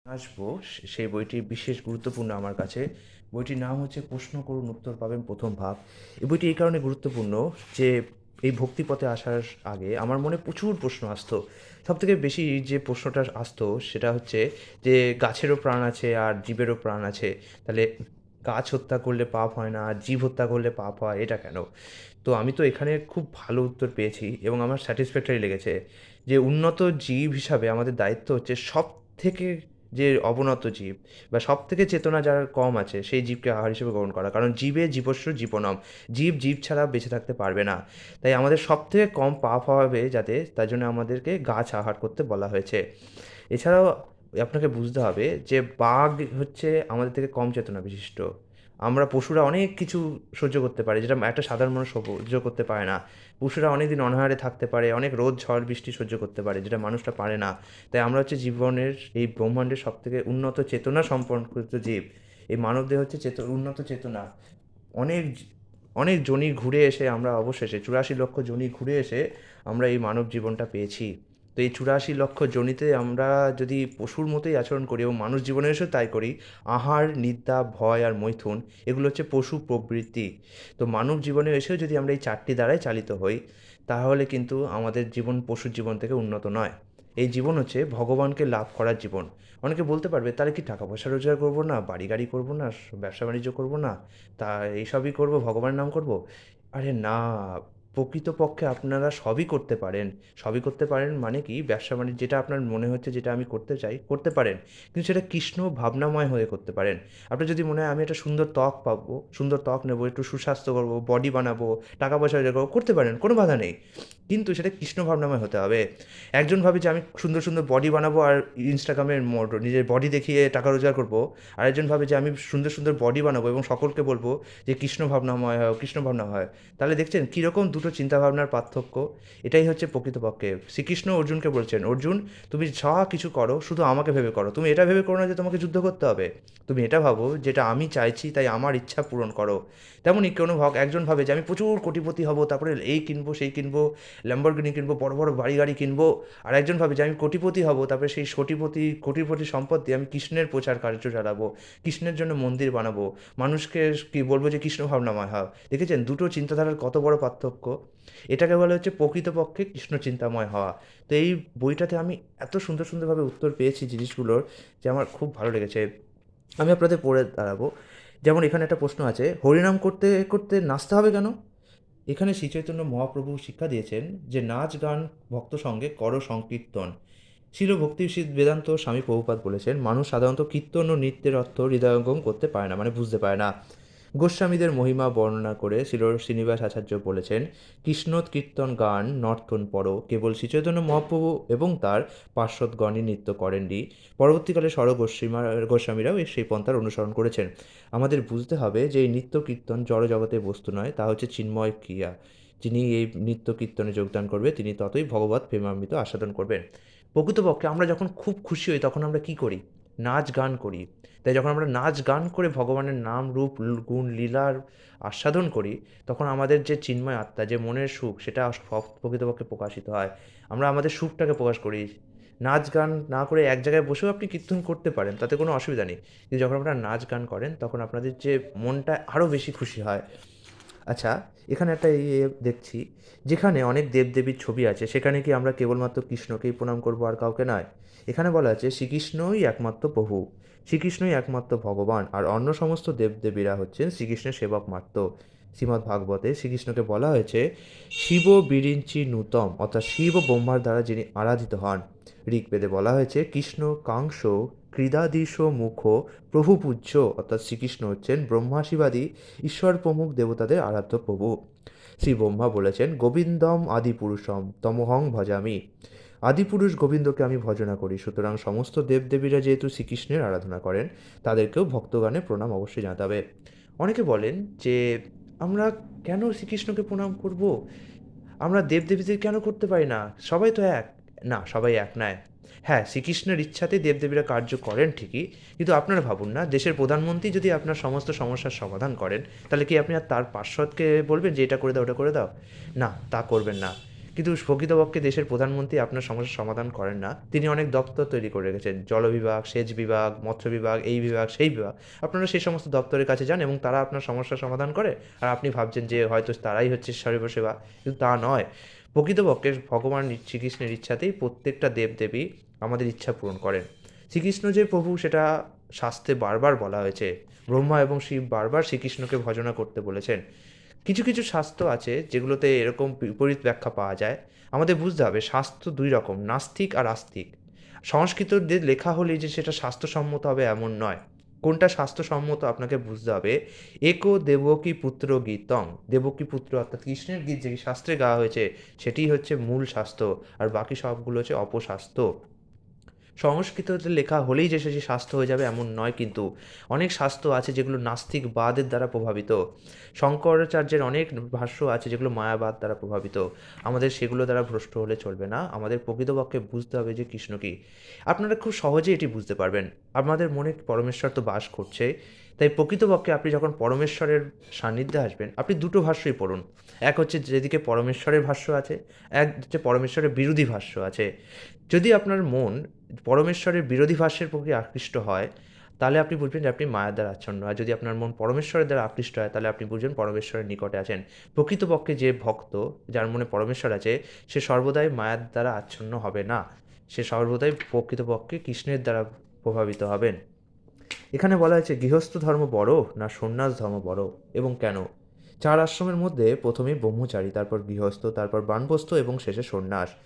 আসবো সেই বইটি বিশেষ গুরুত্বপূর্ণ আমার কাছে। বইটির নাম হচ্ছে 'প্রশ্ন করুন উত্তর পাবেন' প্রথম ভাগ। এই বইটি এই কারণে গুরুত্বপূর্ণ যে এই ভক্তিপথে আসার আগে আমার মনে প্রচুর প্রশ্ন আসতো। সবথেকে বেশি যে প্রশ্নটা আসতো সেটা হচ্ছে যে গাছেরও প্রাণ আছে আর জীবেরও প্রাণ আছে। তাহলে গাছ হত্যা করলে পাপ হয় না আর জীব হত্যা করলে পাপ হয় এটা কেন? তো আমি তো এখানে খুব ভালো উত্তর পেয়েছি এবং আমার স্যাটিসফ্যাক্টরি লেগেছে যে উন্নত জীব হিসাবে আমাদের দায়িত্ব হচ্ছে সবথেকে যে অবনত জীব বা সবথেকে চেতনা যার কম আছে সেই জীবকে আহার হিসেবে গ্রহণ করা। কারণ জীবে জীবস্য জীবনম। জীব জীব ছাড়া বেঁচে থাকতে পারবে না। তাই আমাদের সবথেকে কম পাপ হবে যাতে তার জন্য আমাদেরকে গাছ আহার করতে বলা হয়েছে। এছাড়াও আপনাকে বুঝতে হবে যে বাঘ হচ্ছে আমাদের থেকে কম চেতনা বিশিষ্ট। আমরা পশুরা অনেক কিছু সহ্য করতে পারি যেটা একটা সাধারণ মানুষ সহ্য করতে পারে না। পশুরা অনেক দিন অনাহারে থাকতে পারে, অনেক রোদ ঝড় বৃষ্টি সহ্য করতে পারে যেটা মানুষটা পারে না। তাই আমরা হচ্ছে জীবনের এই ব্রহ্মাণ্ডের সবথেকে উন্নত চেতনা সম্পর্কিত জীব। এই মানবদেহ হচ্ছে উন্নত চেতনা। অনেক অনেক যোনি ঘুরে এসে আমরা অবশেষে ৮৪ লক্ষ যোনি ঘুরে এসে আমরা এই মানব জীবনটা পেয়েছি। তো এই ৮৪ লক্ষ যোনিতে আমরা যদি পশুর মতোই আচরণ করি এবং মানুষ জীবনে এসেও তাই করি, আহার, নিদ্রা, ভয় আর মৈথুন এগুলো হচ্ছে পশু প্রবৃত্তি। তো মানব জীবনে এসেও যদি আমরা এই ৪টি দ্বারাই চালিত হই, তাহলে কিন্তু আমাদের জীবন পশুর জীবন থেকে উন্নত নয়। এই জীবন হচ্ছে ভগবানকে লাভ করার জীবন। অনেকে বলতে পারবে, "তাহলে কি টাকা পয়সা রোজগার করব না, বাড়ি গাড়ি করব না, ব্যবসা বাণিজ্য করব না, তা এইসবই করব, ভগবানের নাম করব?" আরে না, প্রকৃতপক্ষে আপনারা সবই করতে পারেন। সবই করতে পারেন মানে কি, ব্যবসা বাণিজ্য যেটা আপনার মনে হচ্ছে যেটা আমি করতে চাই, করতে পারেন। কিন্তু সেটা কৃষ্ণ ভাবনাময় হয়ে করতে পারেন। আপনার যদি মনে হয় আমি একটা সুন্দর ত্বক পাবো, সুন্দর ত্বক নেবো, একটু সুস্বাস্থ্য করবো, বডি বানাবো, টাকা পয়সা রোজগার করবো, করতে পারেন, কোনো বাধা নেই। কিন্তু সেটা কৃষ্ণ ভাবনাময় হতে হবে। একজন ভাবে যে আমি সুন্দর, সুন্দর বডি বানাবো আর ইনস্টাগ্রামের নিজের বডি দেখিয়ে টাকা রোজগার করবো। আরেকজন ভাবে যে আমি সুন্দর, সুন্দর বডি বানাবো এবং সকলকে বলবো যে কৃষ্ণ ভাবনাময় হও, কৃষ্ণ ভাবনা হয়। তাহলে দেখছেন কীরকম দুটো চিন্তাভাবনার পার্থক্য? এটাই হচ্ছে প্রকৃতপক্ষে। শ্রীকৃষ্ণ অর্জুনকে বলছেন, "অর্জুন, তুমি যা কিছু করো শুধু আমাকে ভেবে করো। তুমি এটা ভেবে করো না যে তোমাকে যুদ্ধ করতে হবে। তুমি এটা ভাবো যেটা আমি চাইছি তাই আমার ইচ্ছা পূরণ করো।" তেমনই কোনো একজন ভাবে যে আমি প্রচুর কোটিপতি হব, তারপরে এই কিনবো, সেই কিনবো, ল্যাম্বরগিনি কিনবো, বড়, বড় বাড়ি গাড়ি কিনবো। আর একজন ভাবে যে আমি কোটিপতি হব, তারপরে সেই কোটিপতি সম্পদ দিয়ে আমি কৃষ্ণের প্রচার কার্য চালাবো, কৃষ্ণের জন্য মন্দির বানাবো, মানুষকে কি বলবো যে কৃষ্ণ ভাবনাময় হও। দেখেছেন দুটো চিন্তাধারার কত বড় পার্থক্য? এটাকে বলা হচ্ছে প্রকৃতপক্ষে কৃষ্ণ চিন্তাময় হওয়া। তো এই বইটাতে আমি এত সুন্দর সুন্দরভাবে উত্তর পেয়েছি জিনিসগুলোর যে আমার খুব ভালো লেগেছে। আমি আপনাদের পড়ে দাঁড়াবো। যেমন এখানে একটা প্রশ্ন আছে, হরিনাম করতে করতে নাচতে হবে কেন? এখানে শ্রীচৈতন্য মহাপ্রভু শিক্ষা দিয়েছেন যে নাচ গান ভক্ত সঙ্গে কর সংকীর্তন। শিল ভক্তি বেদান্ত স্বামী প্রভুপাদ বলেছেন মানুষ সাধারণত কীর্তন ও নৃত্যের অর্থ হৃদয়ঙ্গম করতে পারে না, মানে বুঝতে পারে না। গোস্বামীদের মহিমা বর্ণনা করে শিল শ্রীনিবাস আচার্য বলেছেন কৃষ্ণোৎ কীর্তন গান নর্তন পর কেবল শ্রীচৈতন্য মহাপ্রভু এবং তার পার্শ্বদগণই নৃত্য করেননি। পরবর্তীকালে গোস্বামীরাও সেই পন্থার অনুসরণ করেছেন। আমাদের বুঝতে হবে যে এই নৃত্য কীর্তন জড় জগতের বস্তু নয়, তা হচ্ছে চিন্ময় ক্রিয়া। যিনি এই নৃত্য কীর্তনে যোগদান করবে তিনি ততই ভগবত প্রেমামৃত আস্বাদন করবেন। প্রকৃতপক্ষে আমরা যখন খুব খুশি হই তখন আমরা কী করি? নাচ গান করি। তাই যখন আমরা নাচ গান করে ভগবানের নাম রূপ গুণ লীলার আস্বাদন করি, তখন আমাদের যে চিন্ময় আত্মা, যে মনের সুখ, সেটা প্রকৃতপক্ষে প্রকাশিত হয়। আমরা আমাদের সুখটাকে প্রকাশ করি। নাচ গান না করে এক জায়গায় বসেও আপনি কীর্তন করতে পারেন, তাতে কোনো অসুবিধা নেই। কিন্তু যখন আপনারা নাচ গান করেন তখন আপনাদের যে মনটা আরও বেশি খুশি হয়। আচ্ছা, এখানে একটা দেখছি, যেখানে অনেক দেবদেবীর ছবি আছে সেখানে কি আমরা কেবলমাত্র কৃষ্ণকেই প্রণাম করব আর কাউকে নয়? এখানে বলা আছে শ্রীকৃষ্ণই একমাত্র প্রভু, শ্রীকৃষ্ণই একমাত্র ভগবান আর অন্য সমস্ত দেবদেবীরা হচ্ছেন শ্রীকৃষ্ণের সেবক মাত্র। শ্রীমদ্ ভাগবতে শ্রীকৃষ্ণকে বলা হয়েছে শিব বিরিঞ্চি নূতম, অর্থাৎ শিব ও ব্রহ্মার দ্বারা যিনি আরাধিত হন। ঋগ্বেদে বলা হয়েছে কৃষ্ণ কাংস ক্রীড়াধীশ মুখ প্রভু পূজ্য, অর্থাৎ শ্রীকৃষ্ণ হচ্ছেন ব্রহ্মা শিবাদি ঈশ্বর প্রমুখ দেবতাদের আরাধ্য প্রভু। শ্রী ব্রহ্মা বলেছেন গোবিন্দম আদিপুরুষম তমহং ভজামি। আদিপুরুষ গোবিন্দকে আমি ভজনা করি, সুতরাং সমস্ত দেবদেবীরা যেহেতু শ্রীকৃষ্ণের আরাধনা করেন তাদেরকেও ভক্তগানে প্রণাম অবশ্যই জানাতে হবে। অনেকে বলেন যে আমরা কেন শ্রীকৃষ্ণকে প্রণাম করব, আমরা দেবদেবীদের কেন করতে পারি না, সবাই তো এক। না, সবাই এক নয়। হ্যাঁ, শ্রীকৃষ্ণের ইচ্ছাতেই দেবদেবীরা কার্য করেন ঠিকই, কিন্তু আপনারা ভাবুন না, দেশের প্রধানমন্ত্রী যদি আপনার সমস্ত সমস্যার সমাধান করেন, তাহলে কি আপনি আর তার পার্শ্বদকে বলবেন যে এটা করে দাও, ওটা করে দাও? না, তা করবেন না। কিন্তু প্রকৃতপক্ষে দেশের প্রধানমন্ত্রী আপনার সমস্যার সমাধান করেন না। তিনি অনেক দপ্তর তৈরি করে রেখেছেন। জল বিভাগ, সেচ বিভাগ, মৎস্য বিভাগ, এই বিভাগ, সেই বিভাগ। আপনারা সেই সমস্ত দপ্তরের কাছে যান এবং তারা আপনার সমস্যার সমাধান করে। আর আপনি ভাবছেন যে হয়তো তারাই হচ্ছে সর্বসেবা, কিন্তু তা নয়। প্রকৃতপক্ষে ভগবান শ্রীকৃষ্ণের ইচ্ছাতেই প্রত্যেকটা দেবদেবী আমাদের ইচ্ছা পূরণ করেন। শ্রীকৃষ্ণ যে প্রভু সেটা শাস্ত্রে বারবার বলা হয়েছে। ব্রহ্মা এবং শিব বারবার শ্রীকৃষ্ণকে ভজনা করতে বলেছেন। কিছু কিছু শাস্ত্র আছে যেগুলোতে এরকম বিপরীত ব্যাখ্যা পাওয়া যায়। আমাদের বুঝতে হবে শাস্ত্র দুই রকম, নাস্তিক আর আস্তিক। সংস্কৃততে লেখা হলেই যে সেটা স্বাস্থ্যসম্মত হবে এমন নয়। কোনটা স্বাস্থ্যসম্মত আপনাকে বুঝতে হবে। একো দেবকী পুত্র গীতং, দেবকী পুত্র অর্থাৎ কৃষ্ণের গীত যে শাস্ত্রে গাওয়া হয়েছে সেটিই হচ্ছে মূল শাস্ত্র, আর বাকি সবগুলো হচ্ছে অপশাস্ত্র। সংস্কৃততে লেখা হলেই যে সেটি শাস্ত্র হয়ে যাবে এমন নয় কিন্তু। অনেক শাস্ত্র আছে যেগুলো নাস্তিকবাদের দ্বারা প্রভাবিত। শঙ্করাচার্যের অনেক ভাষ্য আছে যেগুলো মায়াবাদ দ্বারা প্রভাবিত। আমাদের সেগুলো দ্বারা ভ্রষ্ট হলে চলবে না। আমাদের প্রকৃতপক্ষে বুঝতে হবে যে কৃষ্ণ কী। আপনারা খুব সহজেই এটি বুঝতে পারবেন। আমাদের মনে পরমেশ্বর তো বাস করছে, তাই প্রকৃতপক্ষে আপনি যখন পরমেশ্বরের সান্নিধ্যে আসবেন আপনি দুটো ভাষ্যই পড়ুন। এক হচ্ছে যেদিকে পরমেশ্বরের ভাষ্য আছে, এক হচ্ছে পরমেশ্বরের বিরোধী ভাষ্য আছে। যদি আপনার মন পরমেশ্বরের বিরোধী ভাষ্যের প্রতি আকৃষ্ট হয় তাহলে আপনি বুঝবেন যে আপনি মায়ার দ্বারা আচ্ছন্ন। আর যদি আপনার মন পরমেশ্বরের দ্বারা আকৃষ্ট হয় তাহলে আপনি বুঝবেন পরমেশ্বরের নিকটে আছেন। প্রকৃতপক্ষে যে ভক্ত, যার মনে পরমেশ্বর আছে, সে সর্বদাই মায়ার দ্বারা আচ্ছন্ন হবে না। সে সর্বদাই প্রকৃতপক্ষে কৃষ্ণের দ্বারা প্রভাবিত হবেন। এখানে বলা হয়েছে গৃহস্থ ধর্ম বড় না সন্ন্যাস ধর্ম বড়, এবং কেন। 4 আশ্রমের মধ্যে প্রথমেই ব্রহ্মচারী, তারপর গৃহস্থ, তারপর বানপ্রস্থ এবং শেষে সন্ন্যাস।